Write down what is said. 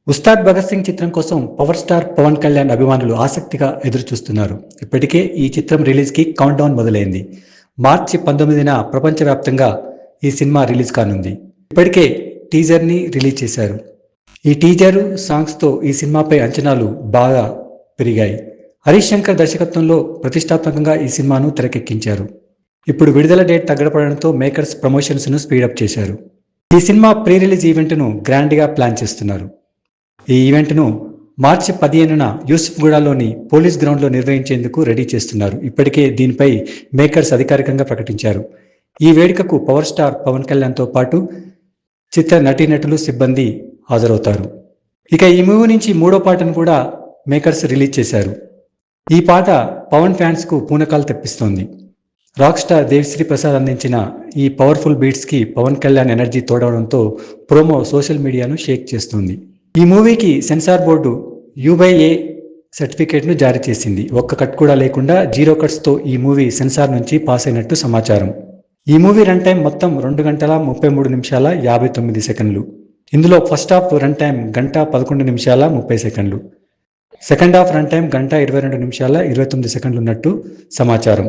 ఉస్తాద్ భగత్ సింగ్ చిత్రం కోసం power star Pawan Kalyan అభిమానులు ఆసక్తిగా ఎదురుచూస్తున్నారు. ఇప్పటికే ఈ చిత్రం రిలీజ్‌కి కౌంట్ డౌన్ మొదలైంది. మార్చి 19న ప్రపంచవ్యాప్తంగా ఈ సినిమా రిలీజ్ కానుంది. ఇప్పటికే టీజర్‌ని రిలీజ్ చేశారు. ఈ టీజర్, సాంగ్స్‌తో ఈ సినిమాపై అంచనాలు బాగా పెరిగాయి. హరీష్ శంకర్ దర్శకత్వంలో ప్రతిష్టాత్మకంగా ఈ సినిమాను తెరకెక్కించారు. ఇప్పుడు విడుదల డేట్ దగ్గరపడడంతో మేకర్స్ ప్రమోషన్స్‌ను స్పీడప్ చేశారు. ఈ సినిమా ప్రీ రిలీజ్ ఈవెంట్‌ను గ్రాండ్‌గా ప్లాన్ చేస్తున్నారు. ఈ ఈవెంట్ను మార్చి 15న యూసుఫ్గూడలోని పోలీస్ గ్రౌండ్లో నిర్వహించేందుకు రెడీ చేస్తున్నారు. ఇప్పటికే దీనిపై మేకర్స్ అధికారికంగా ప్రకటించారు. ఈ వేడుకకు పవర్ స్టార్ పవన్ కళ్యాణ్తో పాటు చిత్ర నటీనటులు, సిబ్బంది హాజరవుతారు. ఇక ఈ మూవీ నుంచి మూడో పాటను కూడా మేకర్స్ రిలీజ్ చేశారు. ఈ పాట పవన్ ఫ్యాన్స్కు పూనకాలు తెప్పిస్తోంది. రాక్ స్టార్ దేవిశ్రీ ప్రసాద్ అందించిన ఈ పవర్ఫుల్ బీట్స్కి పవన్ కళ్యాణ్ ఎనర్జీ తోడవడంతో ప్రోమో సోషల్ మీడియాను షేక్ చేస్తుంది. ఈ మూవీకి సెన్సార్ బోర్డు U/A సర్టిఫికేట్ను జారీ చేసింది. ఒక్క కట్ కూడా లేకుండా 0 కట్స్తో ఈ మూవీ సెన్సార్ నుంచి పాస్ అయినట్టు సమాచారం. ఈ మూవీ రన్ టైం మొత్తం 2 గంటల 33 నిమిషాల 59 సెకండ్లు. ఇందులో ఫస్ట్ హాఫ్ రన్ టైం గంట 11 నిమిషాల 30 సెకండ్లు, సెకండ్ హాఫ్ రన్ టైం గంట 22 నిమిషాల 29 సెకండ్లు ఉన్నట్టు సమాచారం.